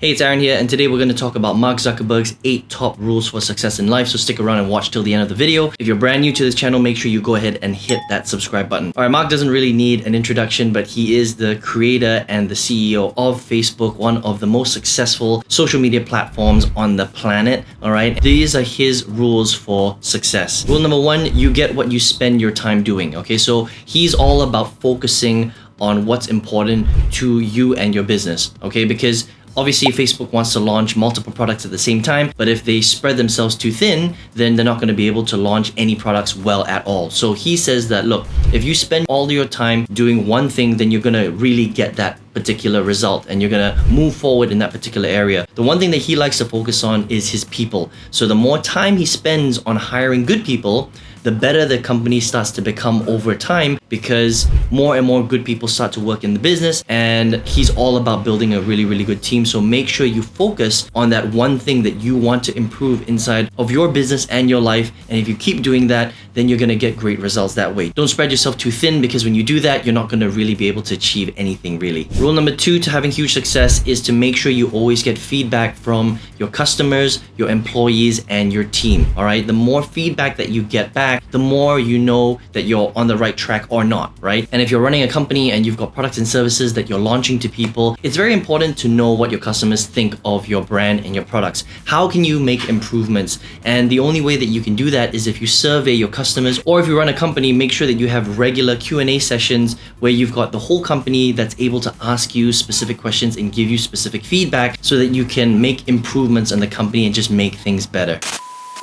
Hey, it's Aaron here, and today we're going to talk about Mark Zuckerberg's 8 top rules for success in life, so stick around and watch till the end of the video. If you're brand new to this channel, make sure you go ahead and hit that subscribe button. Alright, Mark doesn't really need an introduction, but he is the creator and the CEO of Facebook, one of the most successful social media platforms on the planet. Alright, these are his rules for success. Rule number 1, you get what you spend your time doing. Okay, so he's all about focusing on what's important to you and your business. Okay, because obviously, Facebook wants to launch multiple products at the same time, but if they spread themselves too thin, then they're not going to be able to launch any products well at all. So he says that, look, if you spend all your time doing one thing, then you're going to really get that particular result and you're going to move forward in that particular area. The one thing that he likes to focus on is his people. So the more time he spends on hiring good people, the better the company starts to become over time, because more and more good people start to work in the business, and he's all about building a really good team. So make sure you focus on that one thing that you want to improve inside of your business and your life, and if you keep doing that, then you're going to get great results that way. Don't spread yourself too thin, because when you do that, you're not going to really be able to achieve anything really. Rule number 2 to having huge success is to make sure you always get feedback from your customers, your employees, and your team. All right, the more feedback that you get back, the more you know that you're on the right track or not, right? And if you're running a company and you've got products and services that you're launching to people, it's very important to know what your customers think of your brand and your products. How can you make improvements? And the only way that you can do that is if you survey your customers, or if you run a company, make sure that you have regular Q&A sessions where you've got the whole company that's able to ask you specific questions and give you specific feedback so that you can make improvements in the company and just make things better.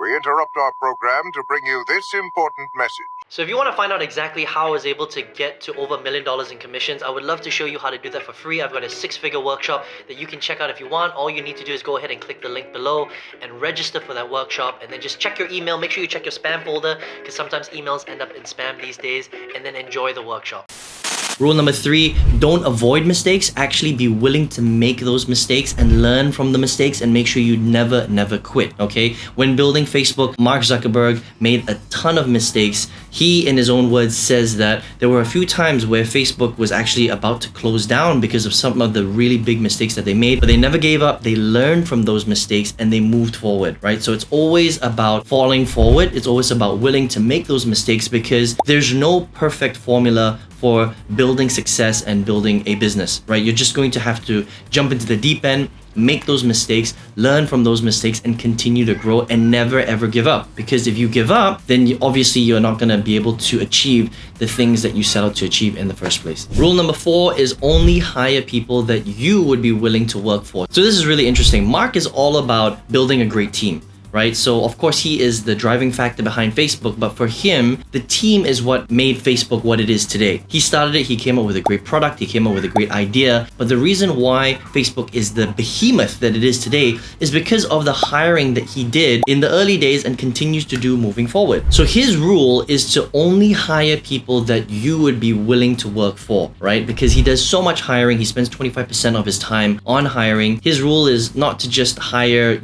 We interrupt our program to bring you this important message. So if you want to find out exactly how I was able to get to over $1 million in commissions, I would love to show you how to do that for free. I've got a 6-figure workshop that you can check out if you want. All you need to do is go ahead and click the link below and register for that workshop, and then just check your email. Make sure you check your spam folder, because sometimes emails end up in spam these days, and then enjoy the workshop. Rule number 3, don't avoid mistakes. Actually be willing to make those mistakes and learn from the mistakes, and make sure you never quit, okay? When building Facebook, Mark Zuckerberg made a ton of mistakes. He, in his own words, says that there were a few times where Facebook was actually about to close down because of some of the really big mistakes that they made, but they never gave up. They learned from those mistakes and they moved forward, right? So it's always about falling forward. It's always about willing to make those mistakes, because there's no perfect formula for building success and building a business, right? You're just going to have to jump into the deep end, make those mistakes, learn from those mistakes, and continue to grow, and never ever give up. Because if you give up, then obviously you're not going to be able to achieve the things that you set out to achieve in the first place. Rule number 4 is only hire people that you would be willing to work for. So this is really interesting. Mark is all about building a great team, right? So of course he is the driving factor behind Facebook, but for him, the team is what made Facebook what it is today. He started it, he came up with a great product, he came up with a great idea, but the reason why Facebook is the behemoth that it is today is because of the hiring that he did in the early days and continues to do moving forward. So his rule is to only hire people that you would be willing to work for, right? Because he does so much hiring, he spends 25% of his time on hiring. His rule is not to just hire,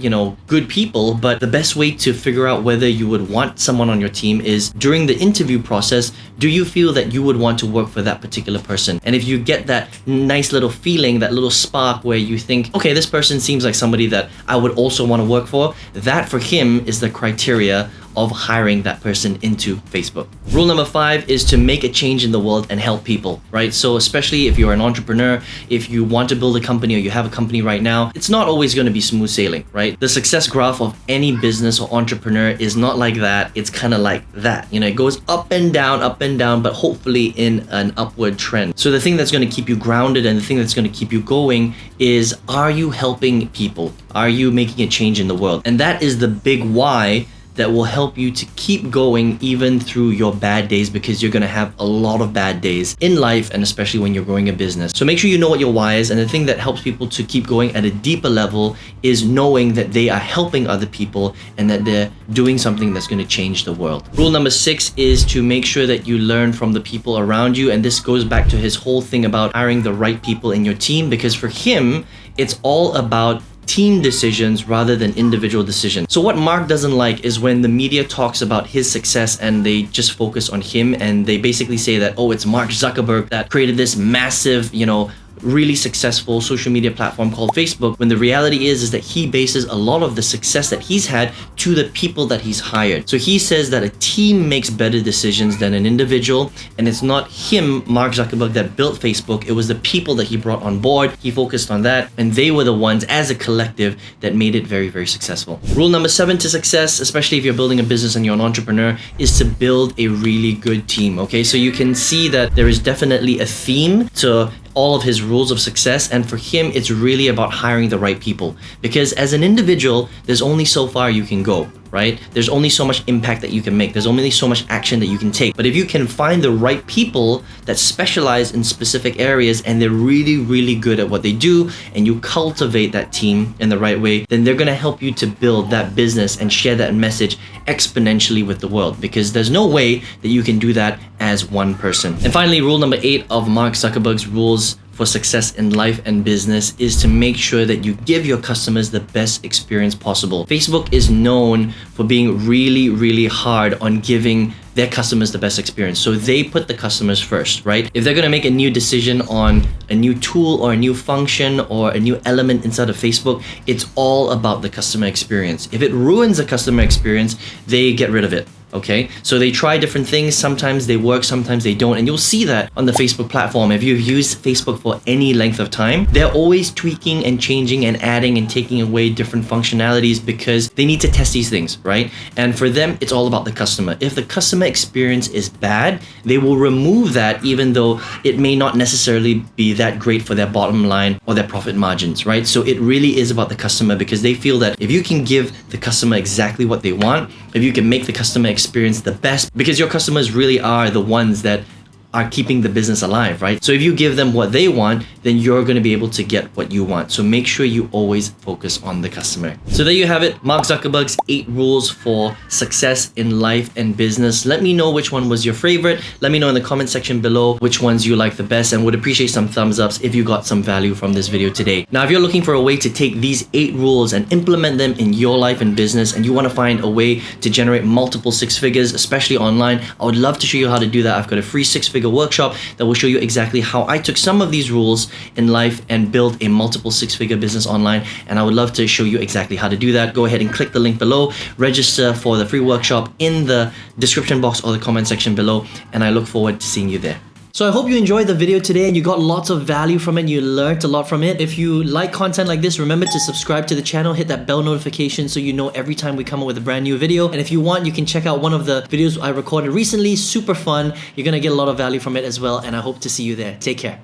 good people, but the best way to figure out whether you would want someone on your team is during the interview process. Do you feel that you would want to work for that particular person? And if you get that nice little feeling, that little spark where you think, okay, this person seems like somebody that I would also want to work for, that for him is the criteria of hiring that person into Facebook. Rule number 5 is to make a change in the world and help people, right? So especially if you're an entrepreneur, if you want to build a company or you have a company right now, it's not always going to be smooth sailing, right? The success graph of any business or entrepreneur is not like that. It's kind of like that. It goes up and down, but hopefully in an upward trend. So the thing that's going to keep you grounded and the thing that's going to keep you going is, are you helping people? Are you making a change in the world? And that is the big why that will help you to keep going even through your bad days, because you're going to have a lot of bad days in life, and especially when you're growing a business. So make sure you know what your why is, and the thing that helps people to keep going at a deeper level is knowing that they are helping other people and that they're doing something that's going to change the world. Rule number 6 is to make sure that you learn from the people around you, and this goes back to his whole thing about hiring the right people in your team, because for him, it's all about team decisions rather than individual decisions. So what Mark doesn't like is when the media talks about his success and they just focus on him, and they basically say that, oh, it's Mark Zuckerberg that created this massive, really successful social media platform called Facebook, when the reality is that he bases a lot of the success that he's had to the people that he's hired. So he says that a team makes better decisions than an individual, and it's not him, Mark Zuckerberg, that built Facebook. It was the people that he brought on board. He focused on that, and they were the ones as a collective that made it very, very successful. Rule number 7 to success, especially if you're building a business and you're an entrepreneur, is to build a really good team. Okay, so you can see that there is definitely a theme to all of his rules of success, and for him it's really about hiring the right people, because as an individual there's only so far you can go, right? There's only so much impact that you can make, there's only so much action that you can take. But if you can find the right people that specialize in specific areas and they're really, really good at what they do, and you cultivate that team in the right way, then they're gonna help you to build that business and share that message exponentially with the world, because there's no way that you can do that as one person. And finally, rule number 8 of Mark Zuckerberg's rules for success in life and business is to make sure that you give your customers the best experience possible. Facebook is known for being really, really hard on giving their customers the best experience. So they put the customers first, right? If they're gonna make a new decision on a new tool or a new function or a new element inside of Facebook, it's all about the customer experience. If it ruins the customer experience, they get rid of it. Okay, so they try different things. Sometimes they work, sometimes they don't, and you'll see that on the Facebook platform. If you've used Facebook for any length of time, they're always tweaking and changing and adding and taking away different functionalities because they need to test these things, right? And for them, it's all about the customer. If the customer experience is bad, they will remove that, even though it may not necessarily be that great for their bottom line or their profit margins, right? So it really is about the customer, because they feel that if you can give the customer exactly what they want, if you can make the customer experience the best, because your customers really are the ones that are keeping the business alive, right? So if you give them what they want, then you're going to be able to get what you want. So make sure you always focus on the customer. So there you have it, Mark Zuckerberg's 8 rules for success in life and business. Let me know which one was your favorite. Let me know in the comment section below which ones you like the best, and would appreciate some thumbs ups if you got some value from this video today. Now, if you're looking for a way to take these 8 rules and implement them in your life and business, and you want to find a way to generate multiple 6 figures, especially online, I would love to show you how to do that. I've got a free 6-figure workshop that will show you exactly how I took some of these rules in life and built a multiple 6-figure business online, and I would love to show you exactly how to do that. Go ahead and click the link below, register for the free workshop in the description box or the comment section below, and I look forward to seeing you there. So I hope you enjoyed the video today and you got lots of value from it and you learned a lot from it. If you like content like this, remember to subscribe to the channel, hit that bell notification so you know every time we come up with a brand new video. And if you want, you can check out one of the videos I recorded recently, super fun. You're gonna get a lot of value from it as well, and I hope to see you there. Take care.